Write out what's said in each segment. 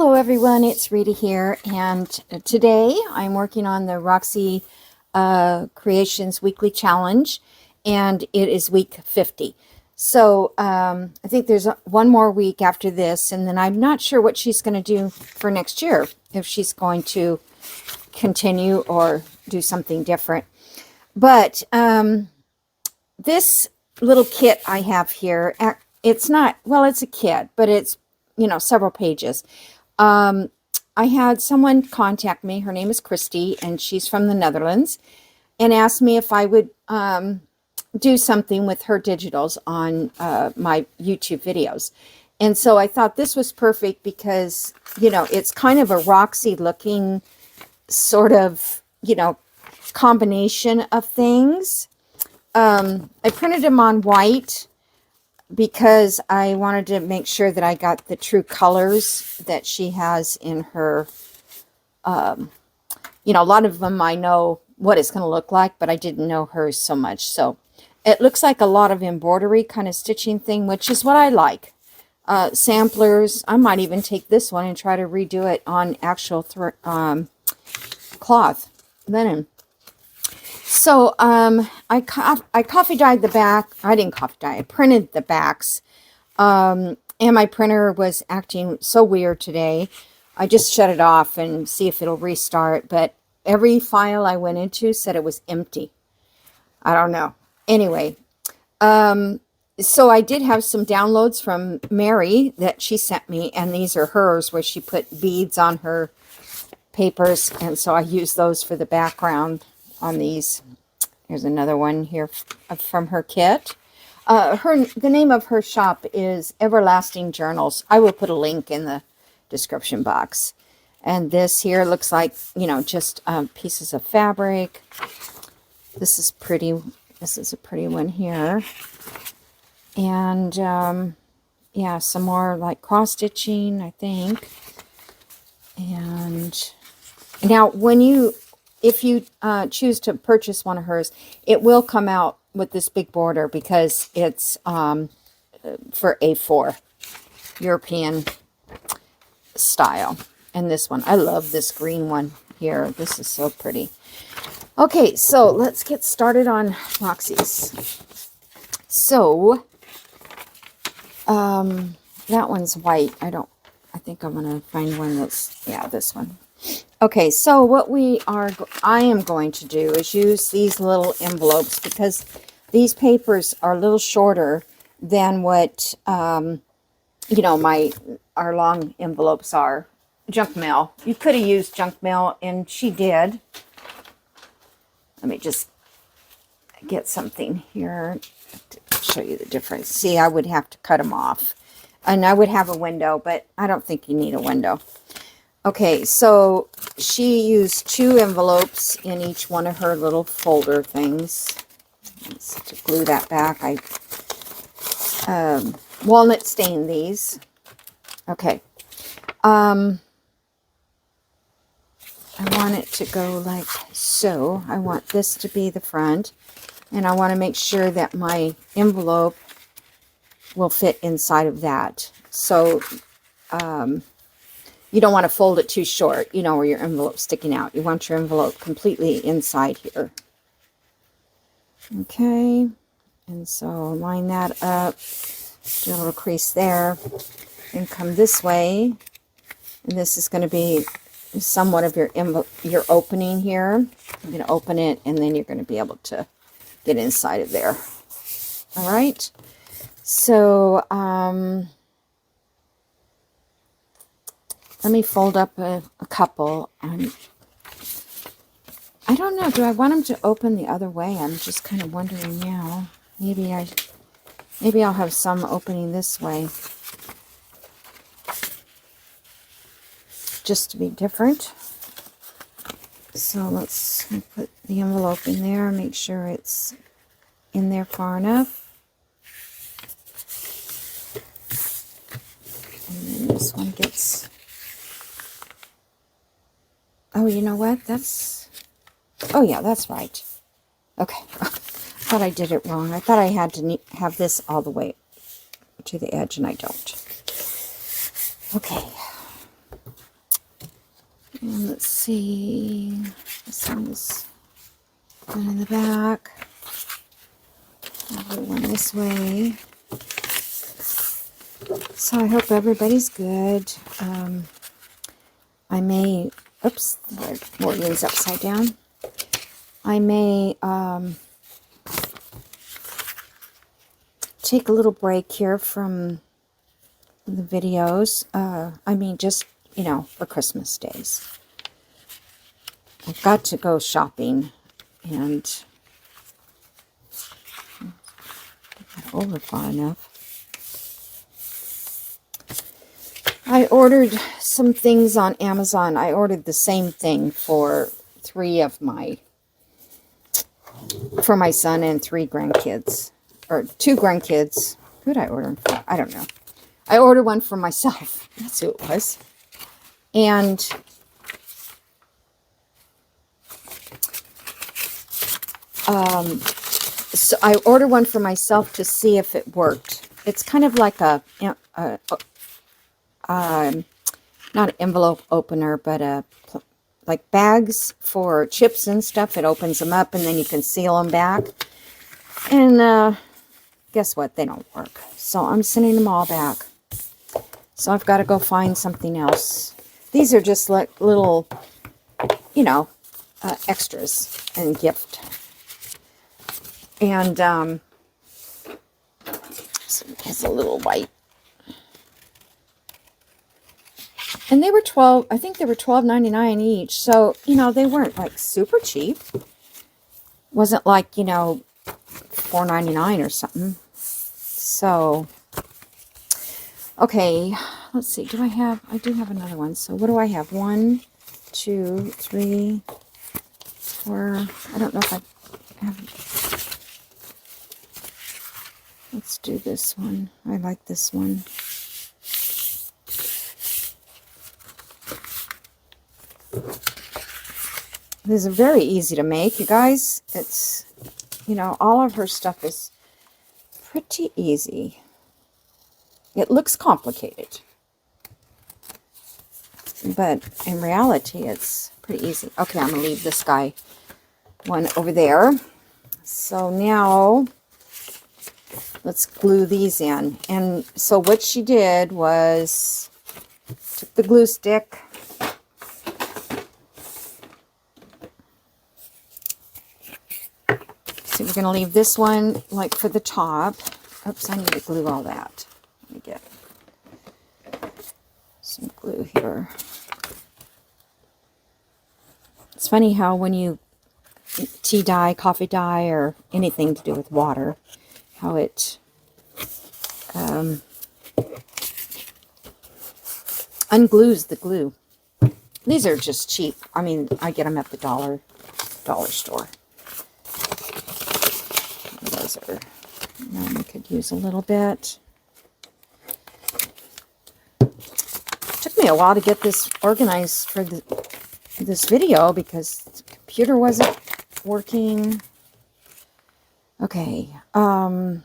Hello everyone, it's Rita here, and today I'm working on the Roxy Creations Weekly Challenge, and it is week 50. So I think there's one more week after this, and then I'm not sure what she's going to do for next year, if she's going to continue or do something different. But this little kit I have here, it's not, well, it's a kit, but it's, several pages. I had someone contact me. Her name is Christy, and she's from the Netherlands, and asked me if I would do something with her digitals on my YouTube videos. And so I thought this was perfect because, it's kind of a Roxy looking sort of, combination of things. I printed them on white because I wanted to make sure that I got the true colors that she has in her, a lot of them I know what it's going to look like, but I didn't know hers so much. So it looks like a lot of embroidery kind of stitching thing, which is what I like. Samplers. I might even take this one and try to redo it on actual cloth, linen. So I coffee dyed the back. I didn't coffee dye. I printed the backs. And my printer was acting so weird today. I just shut it off and see if it'll restart. But every file I went into said it was empty. I don't know. Anyway, so I did have some downloads from Mary that she sent me. And these are hers where she put beads on her papers. And so I used those for the background on these. Here's another one here from her kit. The name of her shop is Everlasting Journals. I will put a link in the description box. And this here looks like, just pieces of fabric. This is pretty. This is a pretty one here. And yeah, some more like cross stitching, I think. And now if you choose to purchase one of hers, it will come out with this big border because it's for A4, European style. And this one, I love this green one here. This is so pretty. Okay, so let's get started on Roxy's. So, that one's white. I think I'm going to find one that's, yeah, this one. Okay, so what I am going to do is use these little envelopes because these papers are a little shorter than what, our long envelopes are. Junk mail. You could have used junk mail, and she did. Let me just get something here to show you the difference. See, I would have to cut them off. And I would have a window, but I don't think you need a window. Okay, so she used 2 envelopes in each one of her little folder things. Let's to glue that back. I walnut stained these. Okay. I want it to go like so. I want this to be the front. And I want to make sure that my envelope will fit inside of that. So, you don't want to fold it too short, where your envelope's sticking out. You want your envelope completely inside here. Okay. And so line that up. Do a little crease there. And come this way. And this is going to be somewhat of your opening here. You're going to open it, and then you're going to be able to get inside of there. All right. So, let me fold up a couple. I don't know. Do I want them to open the other way? I'm just kind of wondering now. Maybe I'll have some opening this way. Just to be different. So let's put the envelope in there. Make sure it's in there far enough. And then this one gets... Oh, you know what? Oh, yeah, that's right. Okay. I thought I did it wrong. I thought I had to have this all the way to the edge, and I don't. Okay. And let's see. This one is one in the back. I'll do one this way. So I hope everybody's good. I may, oops, the Morgan's upside down. I may take a little break here from the videos. I mean, just, you know, for Christmas days. I've got to go shopping and get over far enough. I ordered some things on Amazon. I ordered the same thing for for my son and 3 grandkids. Or 2 grandkids. Who did I order them for? I don't know. I ordered one for myself. That's who it was. And so I ordered one for myself to see if it worked. It's kind of like not an envelope opener, but like bags for chips and stuff. It opens them up and then you can seal them back. And guess what? They don't work. So I'm sending them all back. So I've got to go find something else. These are just like little, you know, extras and gift. And so it's a little white. And they were I think they were $12.99 each. So, you know, they weren't like super cheap. Wasn't like, you know, $4.99 or something. So, okay, let's see. I do have another one. So what do I have? 1, 2, 3, 4. I don't know if I have. Let's do this one. I like this one. These are very easy to make, you guys. It's, you know, all of her stuff is pretty easy. It looks complicated, but in reality, it's pretty easy. Okay, I'm going to leave this guy one over there. So now, let's glue these in. And so what she did was, took the glue stick, so we're going to leave this one like for the top. Oops, I need to glue all that. Let me get some glue here. It's funny how when you tea dye, coffee dye, or anything to do with water, how it unglues the glue. These are just cheap. I mean, I get them at the dollar store. Those are, we could use a little bit. Took me a while to get this organized for this video because the computer wasn't working. Okay. I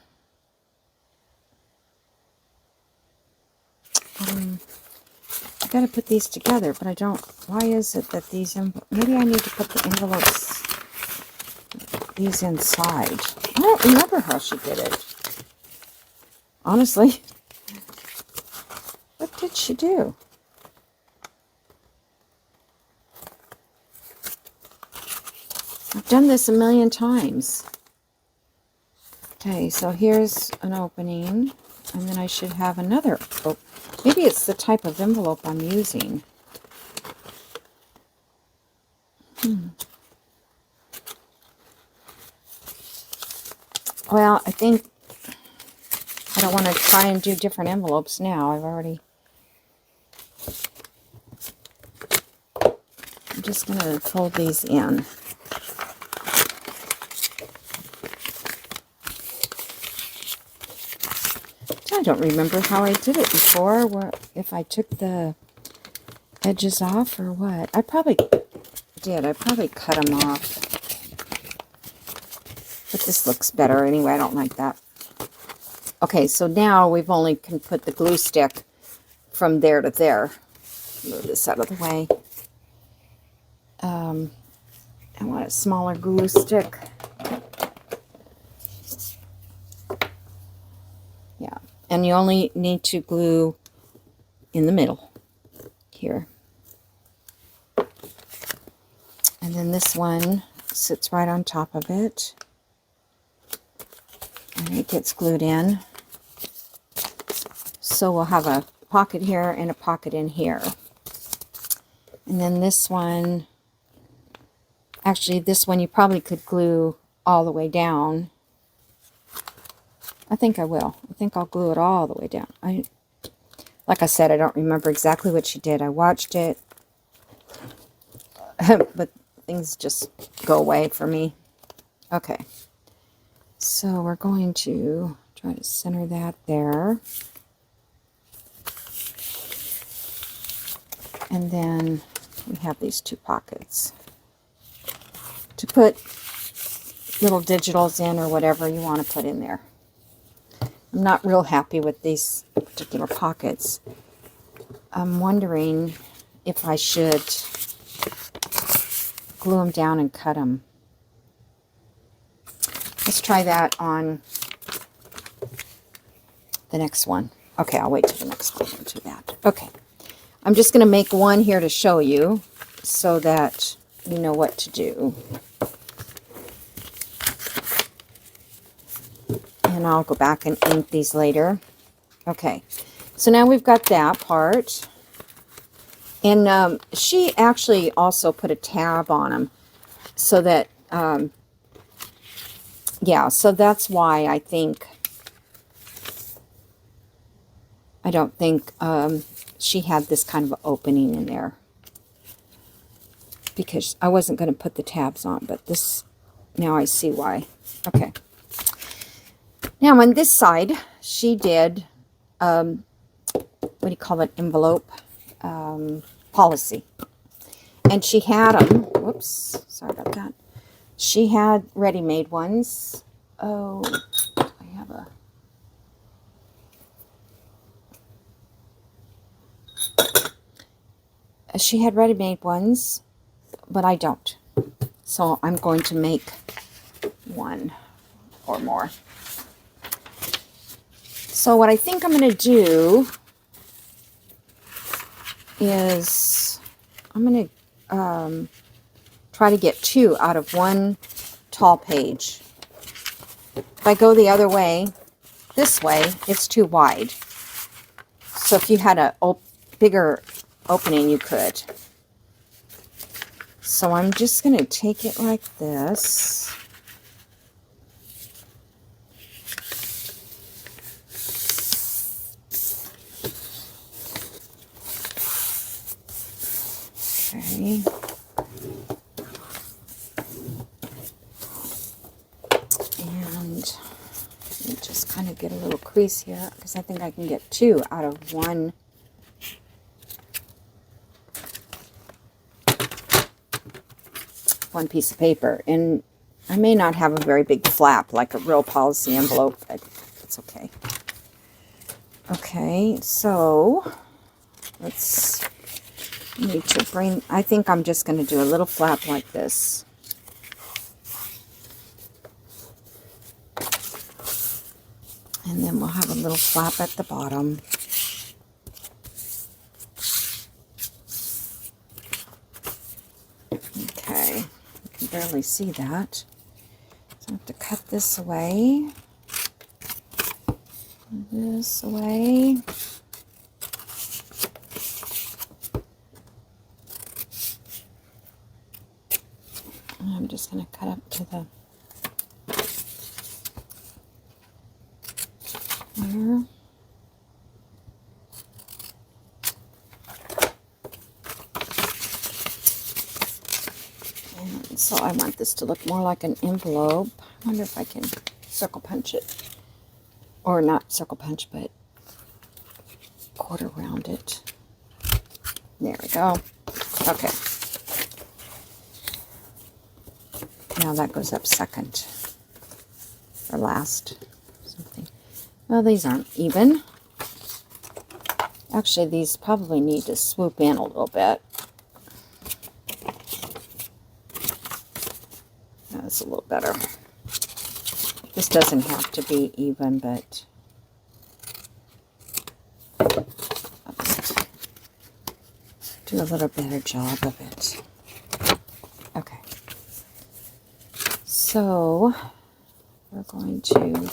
got to put these together, but I don't. Why is it that these? Maybe I need to put the envelopes these inside. I don't remember how she did it. Honestly, what did she do? I've done this a million times. Okay, so here's an opening, and then I should have another. Oh, maybe it's the type of envelope I'm using. Well, I think I don't want to try and do different envelopes now. I'm just going to fold these in. I don't remember how I did it before, if I took the edges off or what. I probably did. I probably cut them off. But this looks better anyway. I don't like that. Okay, so now we've only can put the glue stick from there to there. Move this out of the way. I want a smaller glue stick. Yeah, and you only need to glue in the middle here. And then this one sits right on top of it. And it gets glued in. So we'll have a pocket here and a pocket in here. And then this one, actually this one you probably could glue all the way down. I think I will. I think I'll glue it all the way down. Like I said, I don't remember exactly what she did. I watched it, but things just go away for me. Okay, so we're going to try to center that there. And then we have these two pockets to put little digitals in or whatever you want to put in there. I'm not real happy with these particular pockets. I'm wondering if I should glue them down and cut them. Let's try that on the next one. Okay, I'll wait till the next one to do that. Okay, I'm just going to make one here to show you so that you know what to do. And I'll go back and ink these later. Okay, so now we've got that part. And she actually also put a tab on them so that, yeah, so that's why I don't think she had this kind of opening in there. Because I wasn't going to put the tabs on, but this, now I see why. Okay. Now on this side, she did, what do you call it, envelope policy. And she had them, whoops, sorry about that. She had ready-made ones. Oh, I have she had ready-made ones, but I don't. So I'm going to make one or more. So what I think I'm going to do is I'm going to try to get 2 out of one tall page. If I go the other way, this way, it's too wide. So if you had a bigger opening, you could. So I'm just going to take it like this. Okay. And let me just kind of get a little crease here because I think I can get 2 out of one. One piece of paper. And I may not have a very big flap like a real policy envelope, but it's okay. Okay, so let's need to bring, I think I'm just going to do a little flap like this. And then we'll have a little flap at the bottom. Okay, you can barely see that. So I have to cut this away. This away. I'm just going to cut up to the there. And so I want this to look more like an envelope. I wonder if I can circle punch it. Or not circle punch, but quarter round it. There we go. Okay. Now that goes up second or last. Something. Well, these aren't even. Actually, these probably need to swoop in a little bit. that's a little better. This doesn't have to be even, but I'll just do a little better job of it. Okay. So we're going to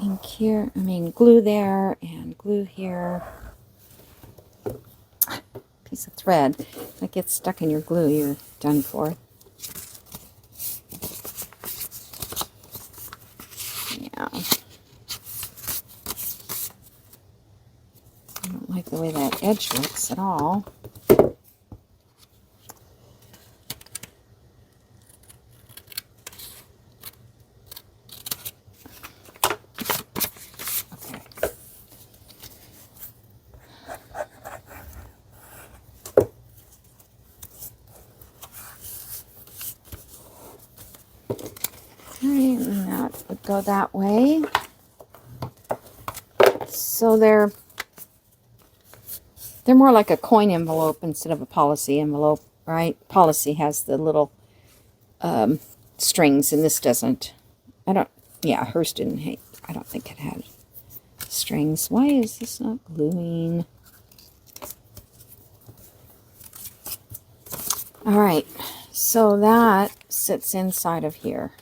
ink here, glue there and glue here. Piece of thread that gets stuck in your glue, you're done for. Yeah. I don't like the way that edge looks at all. And that would go that way. So they're more like a coin envelope instead of a policy envelope, right? Policy has the little strings, and this doesn't. Yeah, hers didn't. I don't think it had strings. Why is this not gluing? All right, so that sits inside of here.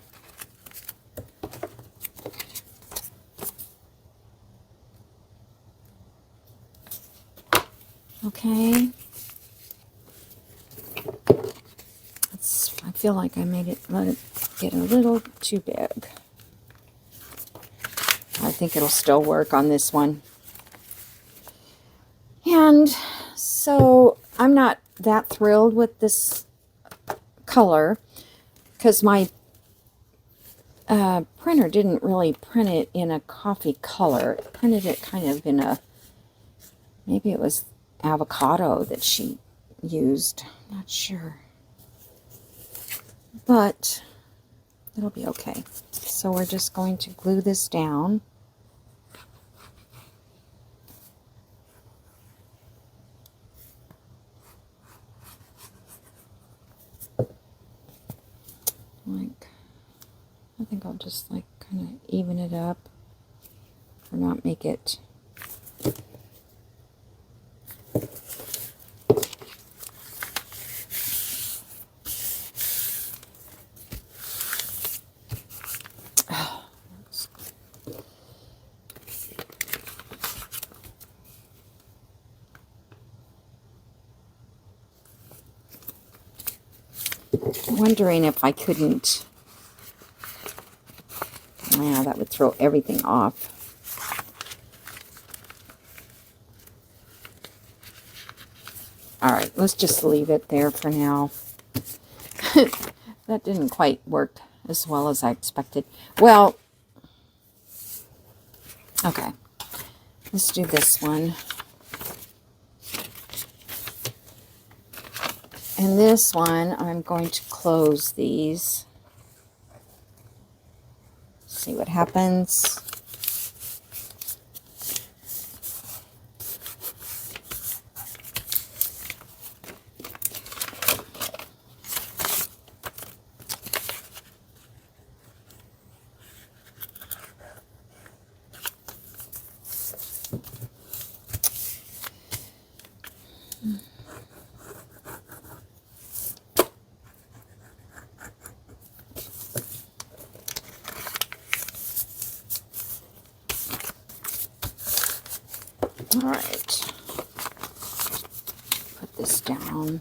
Okay. I feel like I let it get a little too big. I think it'll still work on this one. And so I'm not that thrilled with this color because my printer didn't really print it in a coffee color. It printed it kind of in a, maybe it was avocado that she used. I'm not sure. But it'll be okay. So we're just going to glue this down. I think I'll just kind of even it up or not make it. Wondering if I couldn't. Yeah, that would throw everything off. All right, let's just leave it there for now. That didn't quite work as well as I expected. Well, okay. Let's do this one. And this one, I'm going to close these. See what happens. All right, put this down.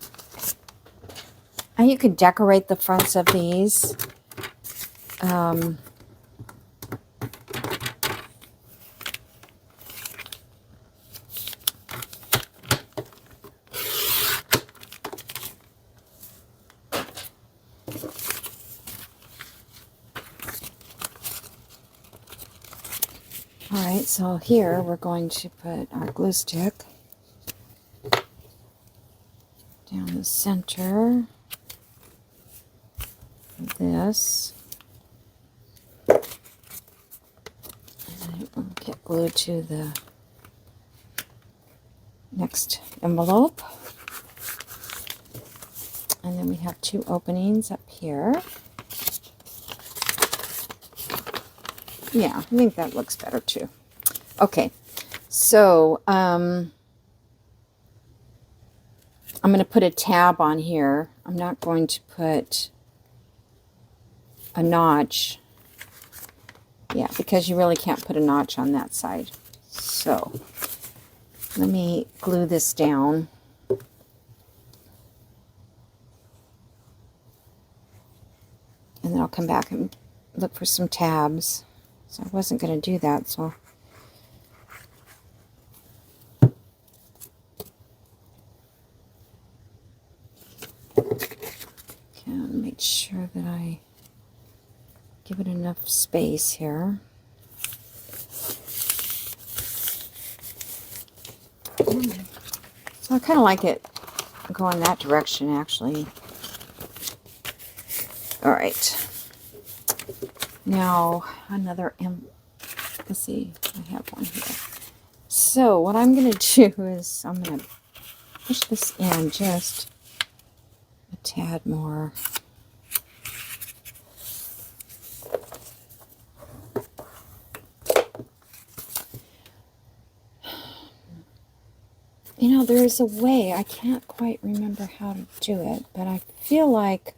And you can decorate the fronts of these. All right, so here we're going to put our glue stick down the center of this. And it will get glued to the next envelope. And then we have 2 openings up here. Yeah, I think that looks better too. Okay, so I'm going to put a tab on here. I'm not going to put a notch. Yeah, because you really can't put a notch on that side. So let me glue this down. And then I'll come back and look for some tabs. So I wasn't going to do that, so can make sure that I give it enough space here. So I kind of like it going that direction, actually. All right. Now, another let's see, I have one here. So what I'm going to do is I'm going to push this in just a tad more. You know, there is a way, I can't quite remember how to do it, but I feel like,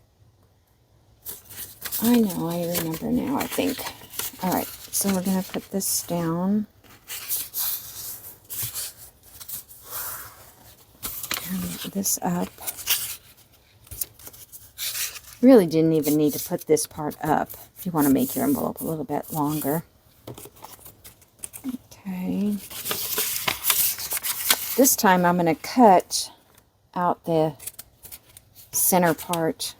I know, I remember now, I think. All right, so we're going to put this down. And this up. Really didn't even need to put this part up if you want to make your envelope a little bit longer. Okay. This time I'm going to cut out the center part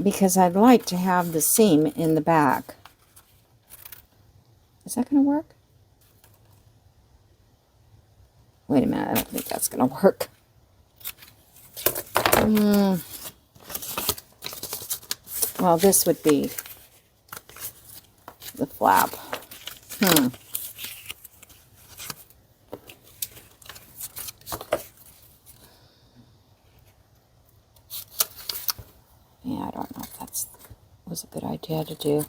because I'd like to have the seam in the back. Is that going to work? Wait a minute, I don't think that's going to work. Well, this would be the flap. Yeah, I don't know if that was a good idea to do.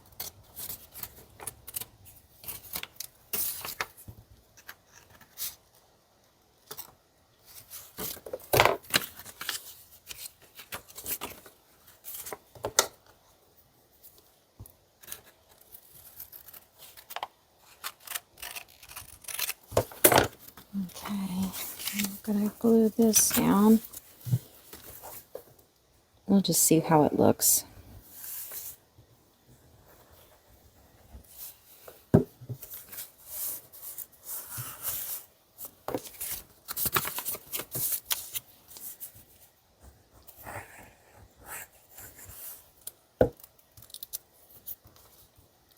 Okay, I'm going to glue this down. We'll just see how it looks.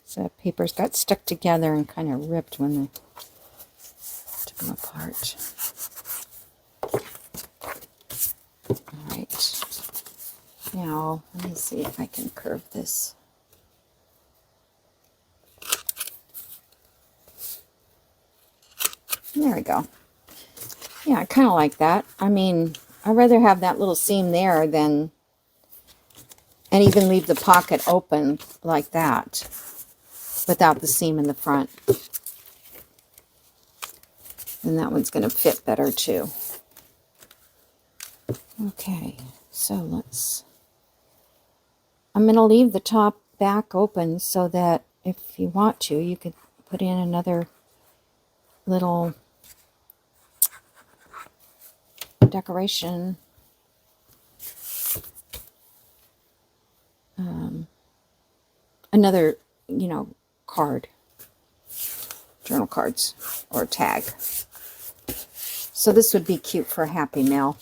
So papers got stuck together and kind of ripped when they took them apart. All right. Now, let me see if I can curve this. There we go. Yeah, I kind of like that. I mean, I'd rather have that little seam there than, and even leave the pocket open like that without the seam in the front. And that one's going to fit better too. Okay, so I'm going to leave the top back open so that if you want to, you could put in another little decoration. Another, you know, card, journal cards, or tag. So this would be cute for a Happy Mail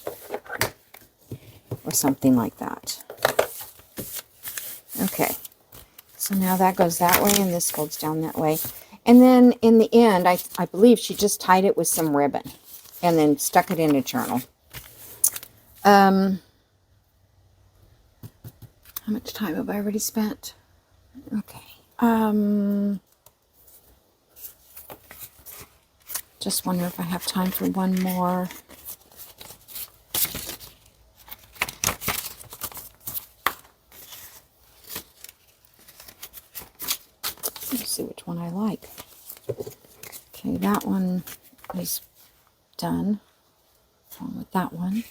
or something like that. Okay, so now that goes that way and this folds down that way. And then in the end, I believe she just tied it with some ribbon and then stuck it in a journal. How much time have I already spent? Okay. Just wonder if I have time for one more. Okay, that one is done, along with that one.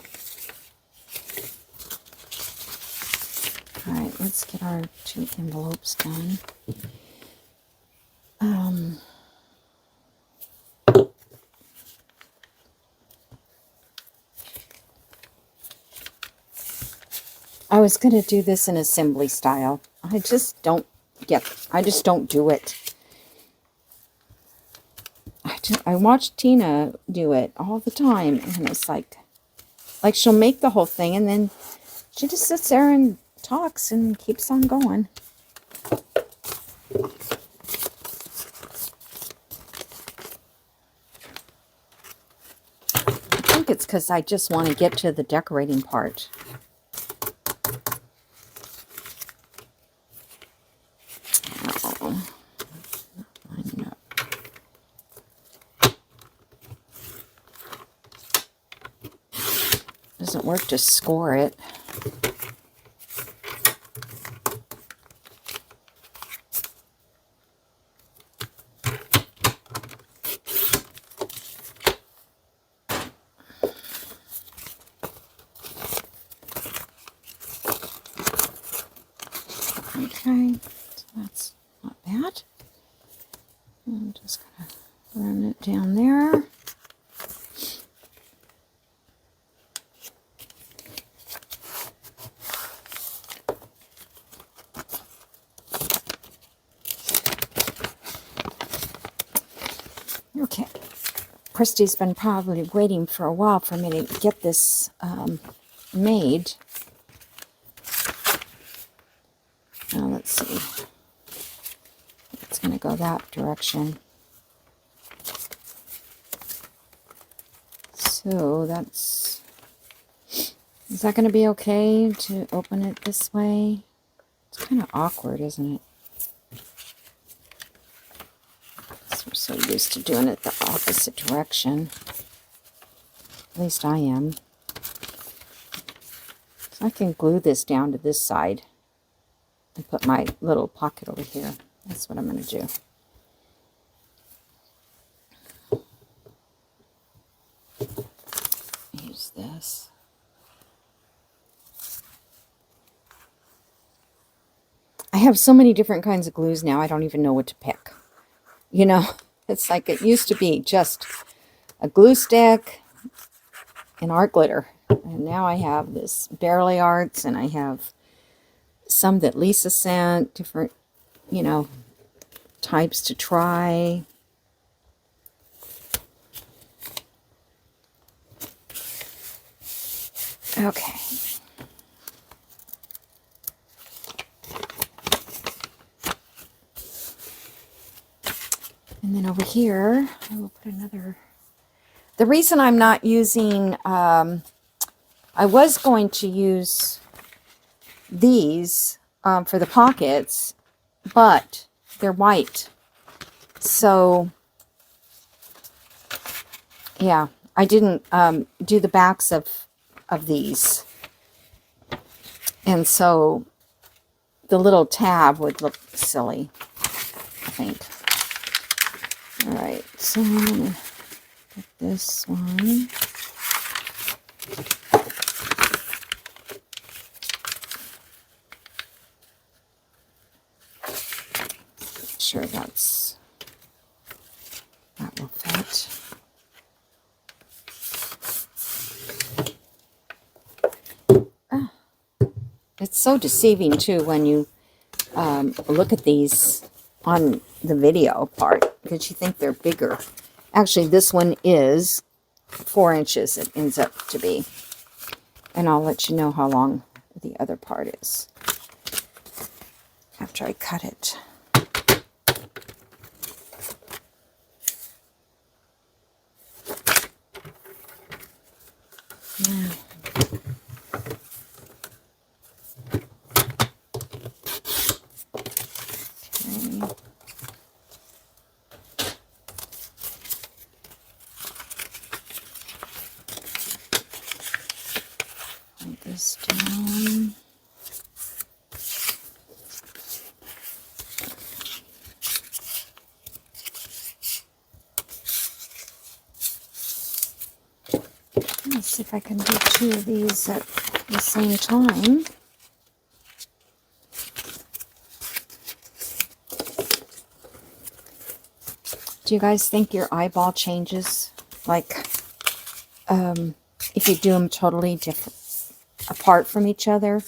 All right, let's get our 2 envelopes done. I was going to do this in assembly style. I just don't do it. I watch Tina do it all the time, and it's like she'll make the whole thing, and then she just sits there and talks and keeps on going. I think it's because I just want to get to the decorating part. Doesn't work to score it. Okay, so that's not bad. I'm just going to run it down there. Okay, Christy's been probably waiting for a while for me to get this made. Now let's see. It's going to go that direction. So that's... Is that going to be okay to open it this way? It's kind of awkward, isn't it? We're so used to doing it the opposite direction. At least I am. So I can glue this down to this side and put my little pocket over here. That's what I'm going to do. Use this. I have so many different kinds of glues now, I don't even know what to pick. You know, it's like it used to be just a glue stick and art glitter. And now I have this Bearly Arts, and I have some that Lisa sent, different, you know, types to try. Okay. And then over here, I will put another... The reason I'm not using... I was going to use these for the pockets, but they're white. So, yeah, I didn't do the backs of these. And so the little tab would look silly, I think. All right, so I'm going to put this one. Make sure that will fit. It's so deceiving too when you look at these on the video part, because you think they're bigger. Actually, this one is 4 inches, it ends up to be. And I'll let you know how long the other part is after I cut it. Now, this down. Let's see if I can do two of these at the same time. Do you guys think your eyeball changes? Like, if you do them totally different, apart from each other?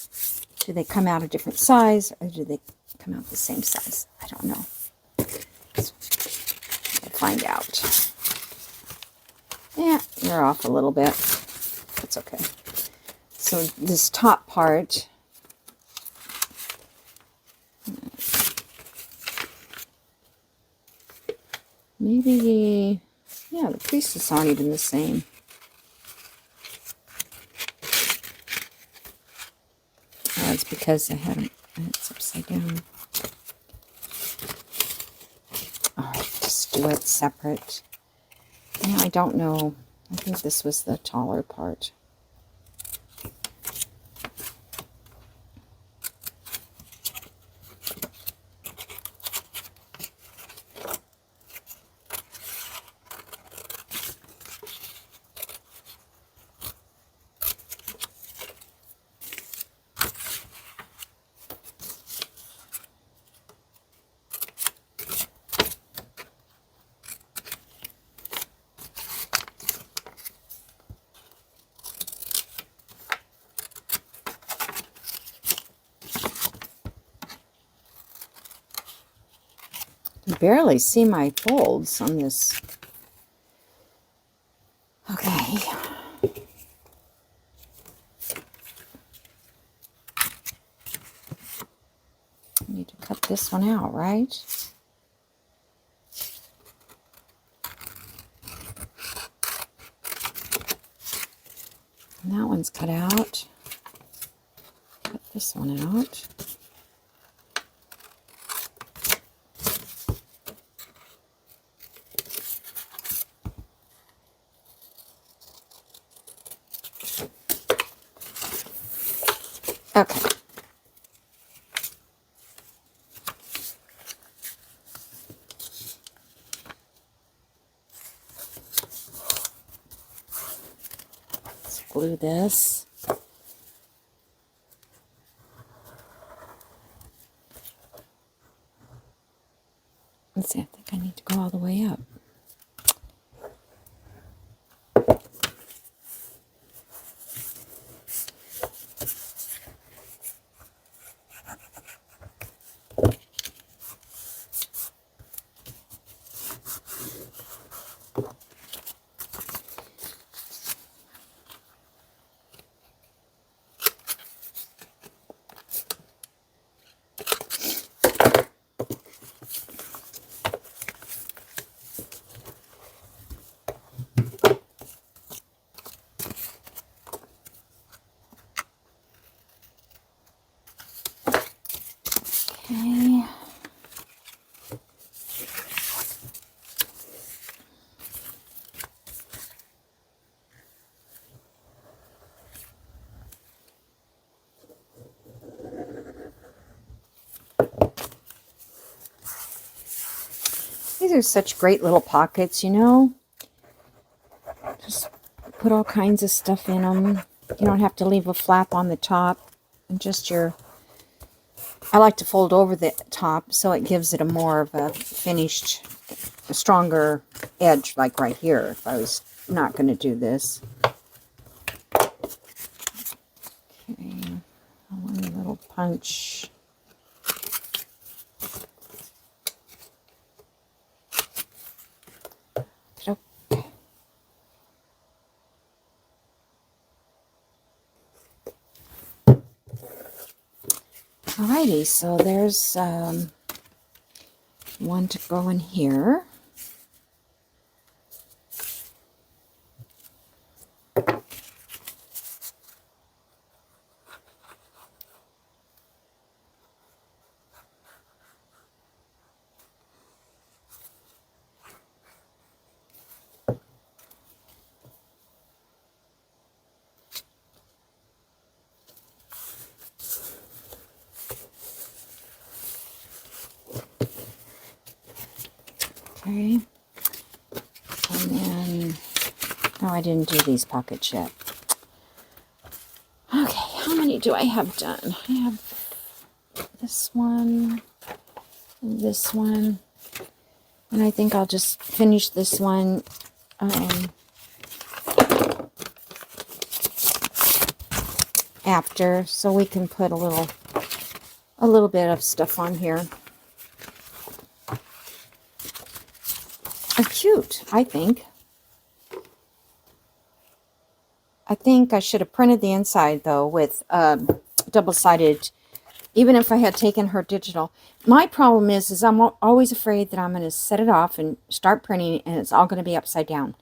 Do they come out a different size, or do they come out the same size? I don't know. Let's find out. Yeah, you're off a little bit. That's okay. So this top part, maybe, yeah, the creases aren't even the same. Oh, it's because I had them, it's upside down. Alright, just do it separate. Yeah, I don't know. I think this was the taller part. You barely see my folds on this. Okay. I need to cut this one out, right? And that one's cut out. Cut this one out. Okay. Let's glue this. Let's see, I think I need to go all the way up. Okay. These are such great little pockets, you know. Just put all kinds of stuff in them. You don't have to leave a flap on the top. And just your... I like to fold over the top so it gives it a more of a finished, a stronger edge, like right here, if I was not going to do this. Okay, one little punch. Alrighty, so there's one to go in here. Okay, and then Oh, I didn't do these pockets yet. Okay, how many do I have done? I have this one, and this one, and I think I'll just finish this one after, so we can put a little bit of stuff on here. Cute, I think. I think I should have printed the inside, though, with double-sided, even if I had taken her digital. My problem is I'm always afraid that I'm going to set it off and start printing, and it's all going to be upside down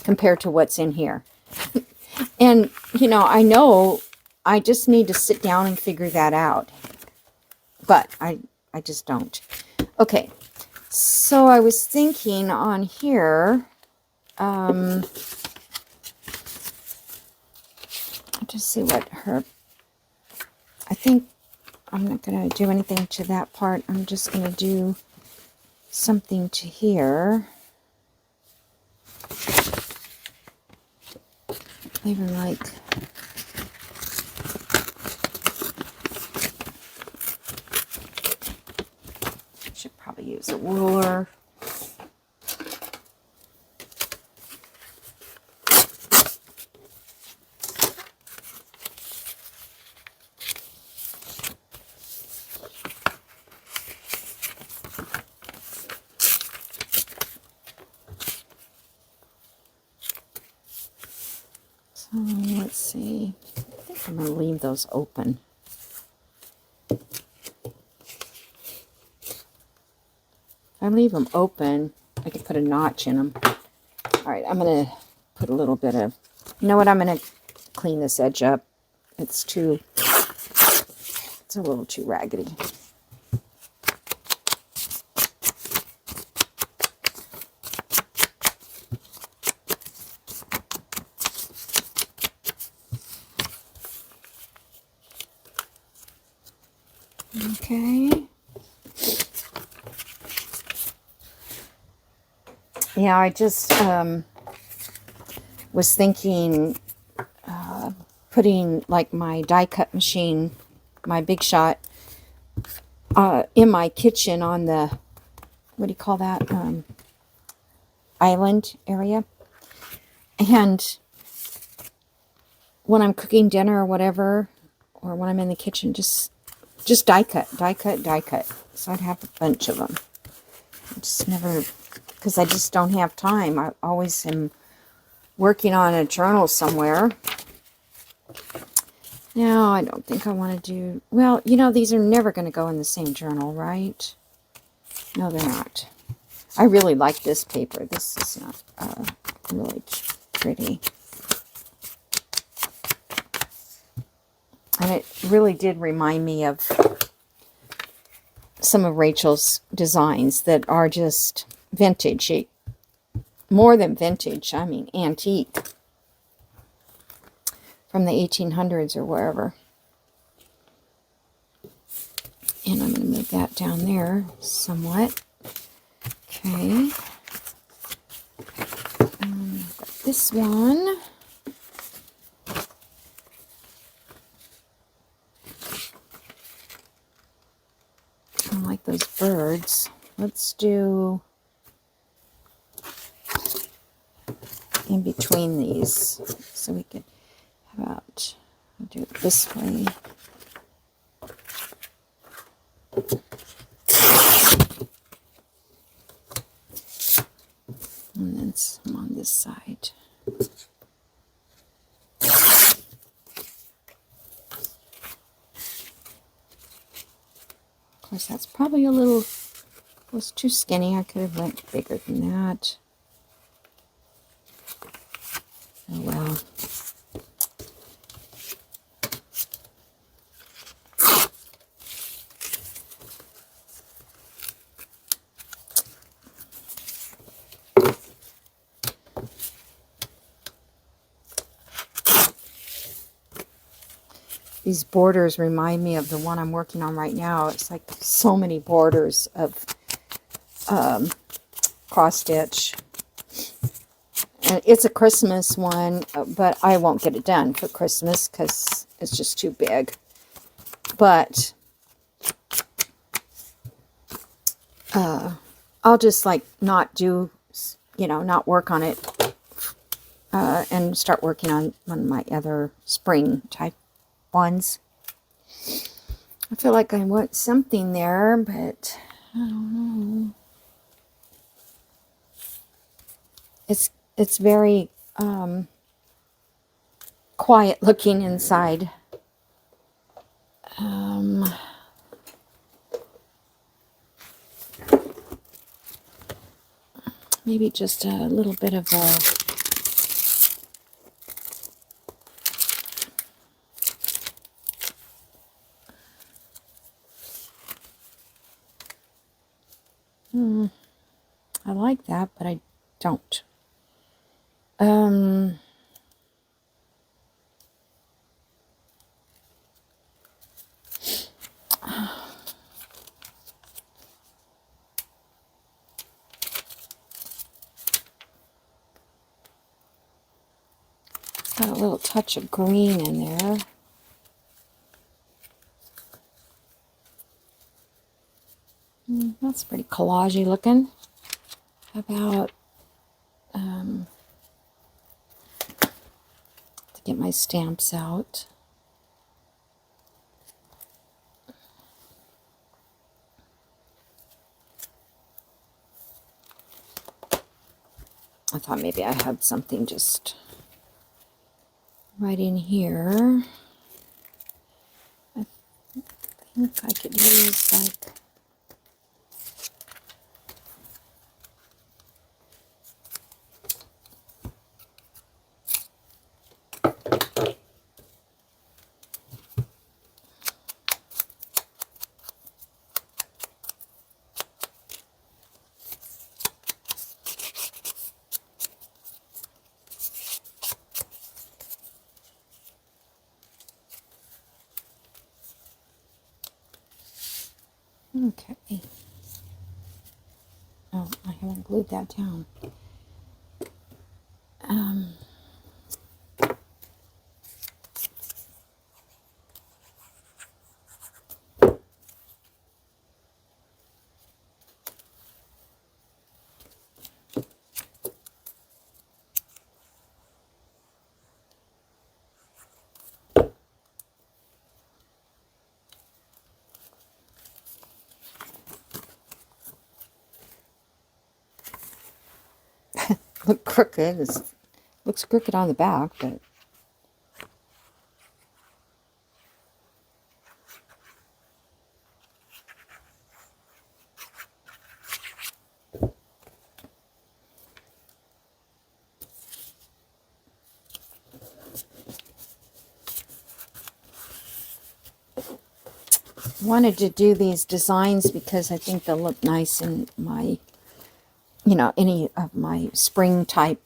compared to what's in here. And, you know I just need to sit down and figure that out. But I just don't. Okay, so I was thinking on here, just see what her, I think I'm not going to do anything to that part. I'm just going to do something to here. Even like, I should probably use a ruler. Let's see. I think I'm going to leave those open. If I leave them open, I could put a notch in them. All right, I'm going to put a little bit of, you know what, I'm going to clean this edge up. It's a little too raggedy. Okay. Yeah, I just was thinking putting like my die cut machine, my Big Shot, in my kitchen on the, what do you call that, island area. And when I'm cooking dinner or whatever, or when I'm in the kitchen, just die cut. So I'd have a bunch of them. I just never, because I just don't have time. I always am working on a journal somewhere. No, I don't think I want to do, well, you know, these are never going to go in the same journal, right? No, they're not. I really like this paper. This is not really pretty. And it really did remind me of some of Rachel's designs that are just vintage. More than vintage, I mean antique. From the 1800s or wherever. And I'm going to move that down there somewhat. Okay. I've got this one. I like those birds. Let's do in between these. So we could, how about, I'll do it this way. And then some on this side. Of course, that's probably a little, was too skinny. I could have went bigger than that. Oh well. These borders remind me of the one I'm working on right now. It's like so many borders of cross stitch. And it's a Christmas one, but I won't get it done for Christmas because it's just too big. But I'll just like not do, not work on it and start working on one of my other spring type ones. I feel like I want something there, but I don't know. It's very quiet looking inside. Maybe just a little bit of a I like that, but I don't. Got a little touch of green in there. That's pretty collagey looking. How about to get my stamps out. I thought maybe I had something just right in here. I think I could use like okay. Oh, I haven't glued that down. Look crooked. It looks crooked on the back, but wanted to do these designs because I think they'll look nice in my, any of my spring type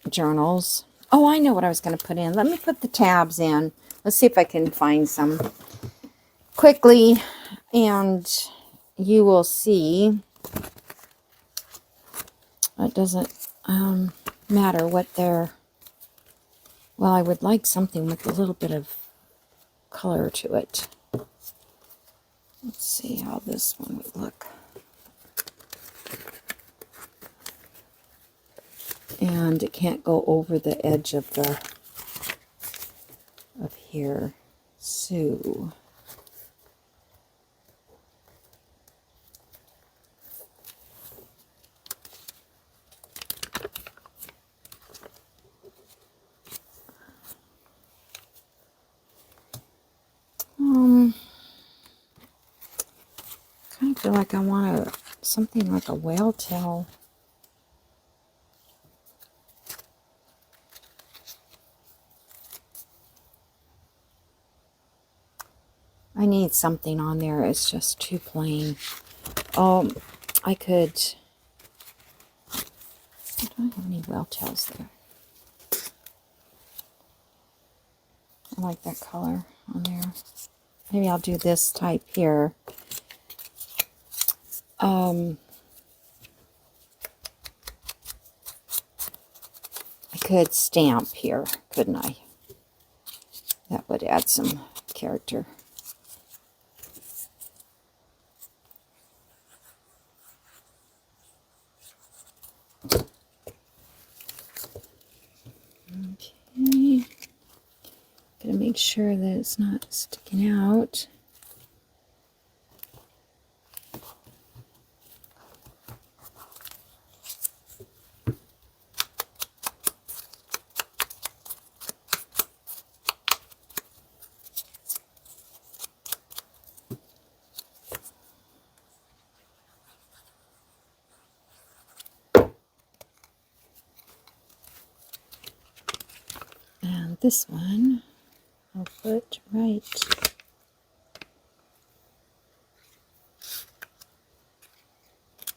journals. Oh, I know what I was going to put in. Let me put the tabs in. Let's see if I can find some quickly, and you will see. It doesn't matter what they're, well, I would like something with a little bit of color to it. Let's see how this one would look. And it can't go over the edge of the, of here. So, kind of feel like I want something like a whale tail. I need something on there. It's just too plain. I could. I don't have any whale tails there. I like that color on there. Maybe I'll do this type here. could stamp here, couldn't I? That would add some character. Okay. Gotta make sure that it's not sticking out. And this one I'll put right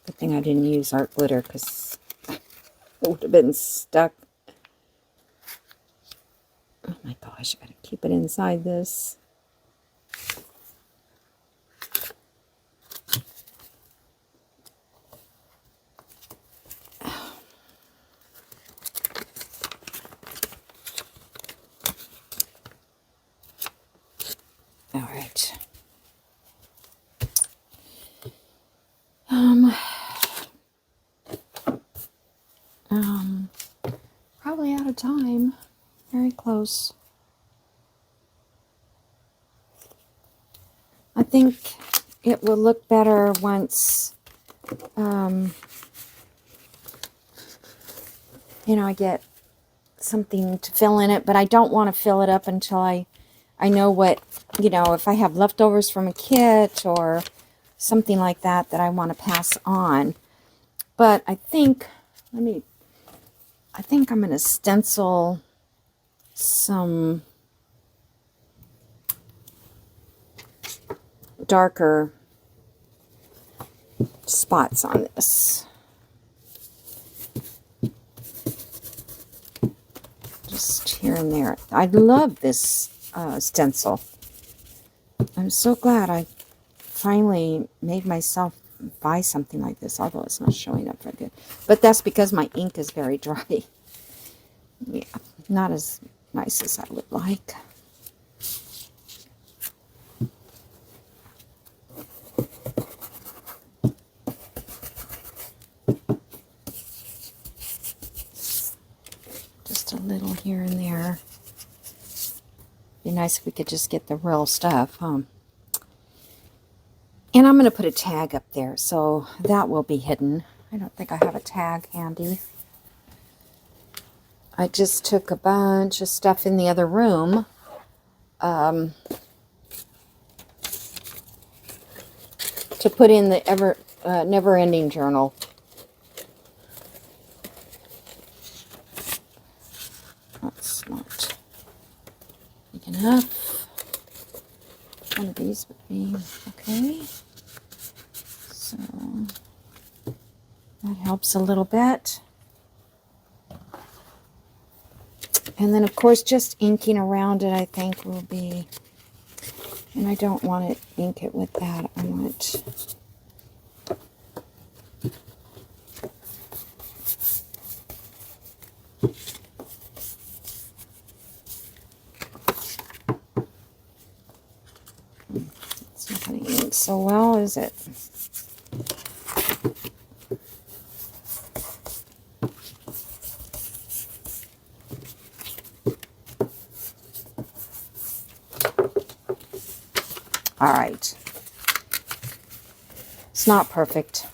good thing I didn't use art glitter because it would have been stuck. Oh my gosh, I gotta keep it inside this. All right. Probably out of time. Very close. I think it will look better once, you know, I get something to fill in it, but I don't want to fill it up until I know what, you know, if I have leftovers from a kit or something like that that I want to pass on. But I think, I think I'm going to stencil some darker spots on this. Just here and there. I love this stencil. I'm so glad I finally made myself buy something like this, although it's not showing up very good. But that's because my ink is very dry. Yeah, not as nice as I would like. Just a little here and there. Be nice if we could just get the real stuff, huh? And I'm going to put a tag up there, so that will be hidden. I don't think I have a tag handy. I just took a bunch of stuff in the other room. To put in the never-ending journal. That's not big enough. One of these would be okay. So that helps a little bit. And then, of course, just inking around it, I think, will be... And I don't want to ink it with that. I want... It's not going to ink so well, is it? All right. It's not perfect.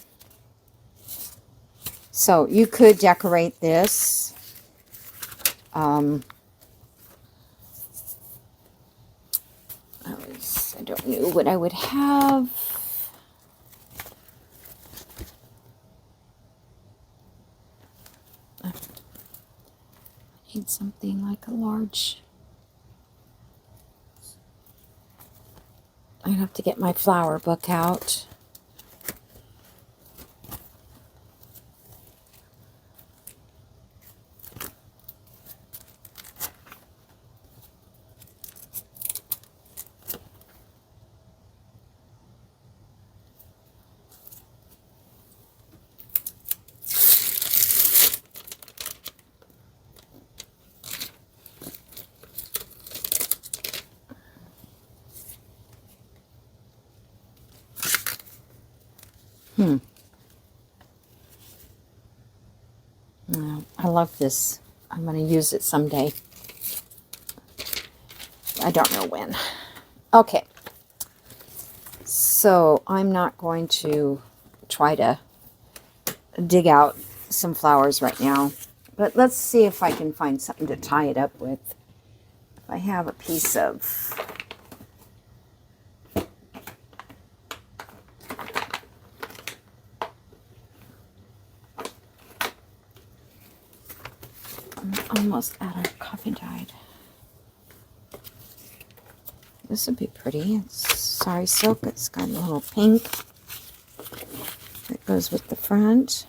So you could decorate this. I don't know what I would have. I need something like a large... I'd have to get my flower book out. love this. I'm going to use it someday. I don't know when. Okay. So I'm not going to try to dig out some flowers right now. But let's see if I can find something to tie it up with. If I have a piece of... I'm almost out of coffee dyed. This would be pretty. It's sari silk. It's got a little pink that goes with the front.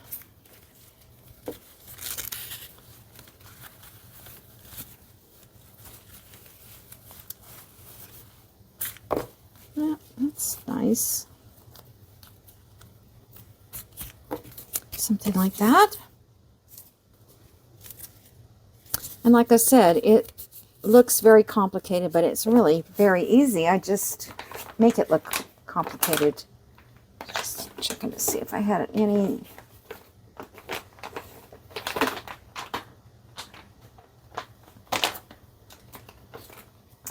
Yeah, that's nice. Something like that. And like I said, it looks very complicated, but it's really very easy. I just make it look complicated. Just checking to see if I had any.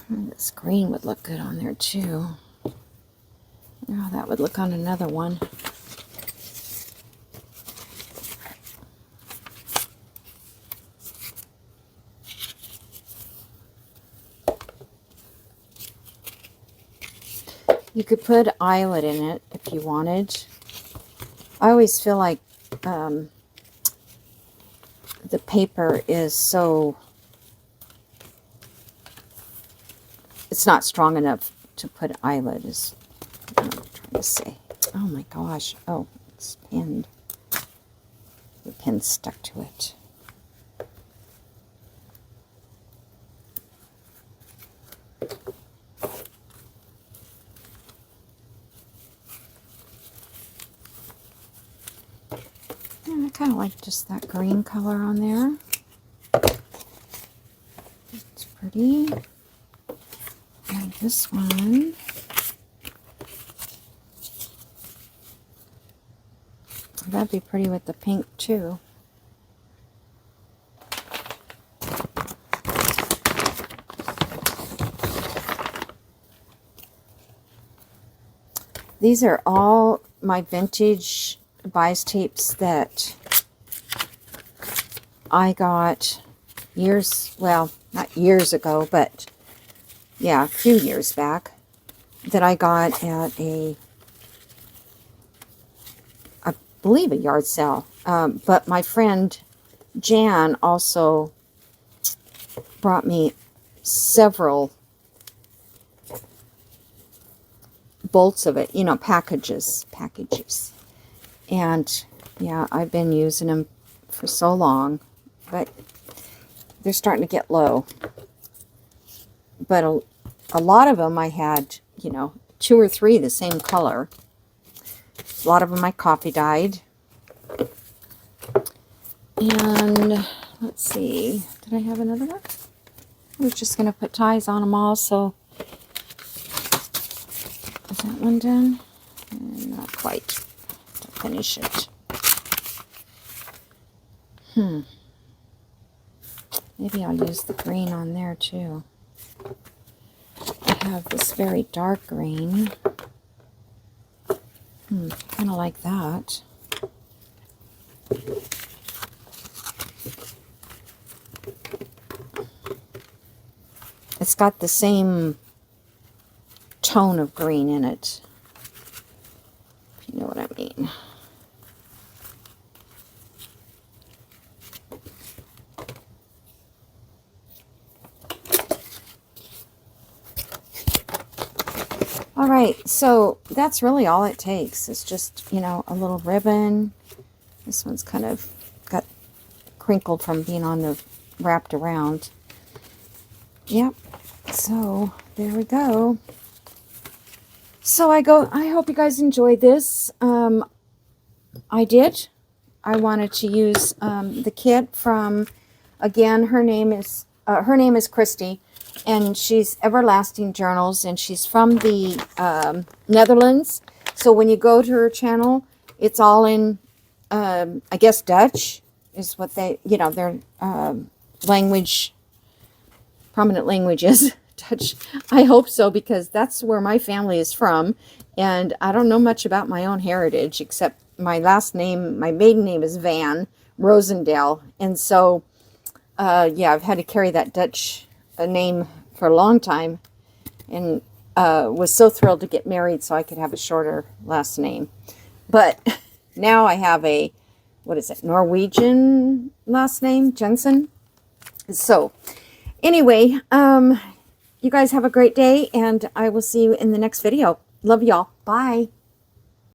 This green would look good on there too. Oh, that would look on another one. You could put eyelet in it if you wanted. I always feel like the paper is so... It's not strong enough to put eyelet, is what I'm trying to say. Oh my gosh. Oh, it's pinned. The pin's stuck to it. I kind of like just that green color on there. It's pretty. And this one. That'd be pretty with the pink too. These are all my vintage bias tapes that I got years, well, not years ago, but yeah, a few years back, that I got at I believe a yard sale. But my friend Jan also brought me several bolts of it, you know, packages. And yeah, I've been using them for so long, but they're starting to get low. But a lot of them I had, you know, 2 or 3 the same color. A lot of them I coffee dyed. And let's see, did I have another one? I was just going to put ties on them all, so is that one done? Not quite. To finish it. Maybe I'll use the green on there too. I have this very dark green. Kind of like that. It's got the same tone of green in it, if you know what I mean. All right, so that's really all it takes. It's just, you know, a little ribbon. This one's kind of got crinkled from being on the wrapped around. Yep, so there we go. So I hope you guys enjoyed this. I did. I wanted to use the kit from, again, her name is Christy, and she's Everlasting Journals, and she's from the Netherlands. So when you go to her channel, it's all in, I guess, Dutch, is what they, you know, their language, prominent language is. Dutch. I hope so, because that's where my family is from, and I don't know much about my own heritage except my last name. My maiden name is Van Rosendale, and so yeah, I've had to carry that Dutch name for a long time, and was so thrilled to get married so I could have a shorter last name. But now I have a, what is it, Norwegian last name, Jensen. So anyway, you guys have a great day, and I will see you in the next video. Love y'all. Bye.